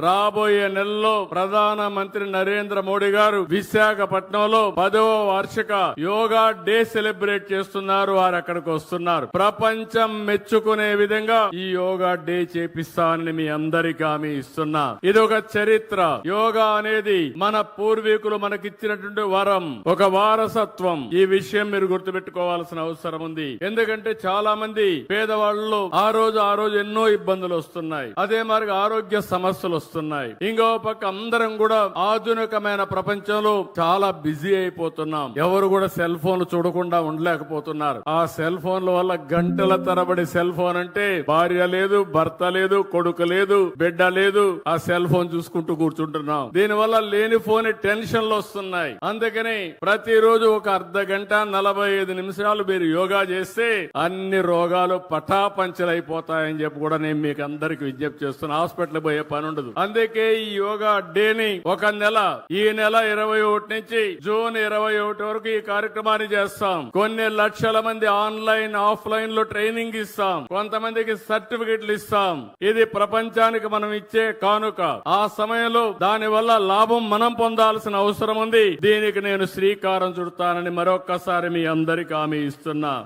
రాబోయే నెలలో ప్రధానమంత్రి నరేంద్ర మోడీ గారు విశాఖపట్నంలో 10వ వార్షిక యోగా డే సెలబ్రేట్ చేస్తున్నారు. వారు అక్కడికి వస్తున్నారు. ప్రపంచం మెచ్చుకునే విధంగా ఈ యోగా డే చేపిస్తానని మీ అందరికీ హామీ ఇస్తున్నా. ఇది ఒక చరిత్ర. యోగా అనేది మన పూర్వీకులు మనకిచ్చినటువంటి వరం, ఒక వారసత్వం. ఈ విషయం మీరు గుర్తుపెట్టుకోవాల్సిన అవసరం ఉంది. ఎందుకంటే చాలా మంది పేదవాళ్ళు ఆ రోజు ఎన్నో ఇబ్బందులు వస్తున్నాయి. అదే మరి ఆరోగ్య సమస్యలు వస్తున్నాయి. ఇంకో పక్క అందరం కూడా ఆధునికమైన ప్రపంచంలో చాలా బిజీ అయిపోతున్నాం. ఎవరు కూడా సెల్ ఫోన్ చూడకుండా ఉండలేకపోతున్నారు. ఆ సెల్ ఫోన్ల వల్ల గంటల తరబడి సెల్ ఫోన్ అంటే భార్య లేదు, భర్త లేదు, కొడుకు లేదు, బిడ్డ లేదు, ఆ సెల్ ఫోన్ చూసుకుంటూ కూర్చుంటున్నాం. దీనివల్ల లేనిపోని టెన్షన్లు వస్తున్నాయి. అందుకని ప్రతిరోజు ఒక అర్ధ గంట 45 నిమిషాలు మీరు యోగా చేస్తే అన్ని రోగాలు పటాపంచలైపోతాయని చెప్పి కూడా నేను మీకు అందరికి విజ్ఞప్తి చేస్తున్నా. హాస్పిటల్ పోయే పని ఉండదు. అందుకే ఈ యోగా డేని ఒక నెల, ఈ నెల 21 నుంచి జూన్ 21 వరకు ఈ కార్యక్రమాన్ని చేస్తాం. కొన్ని లక్షల మంది ఆన్లైన్, ఆఫ్లైన్ లో ట్రైనింగ్ ఇస్తాం. కొంతమందికి సర్టిఫికెట్లు ఇస్తాం. ఇది ప్రపంచానికి మనం ఇచ్చే కానుక. ఆ సమయంలో దాని వల్ల లాభం మనం పొందాల్సిన అవసరం ఉంది. దీనికి నేను శ్రీకారం చుడతానని మరొక్కసారి మీ అందరికీ హామీ ఇస్తున్నా.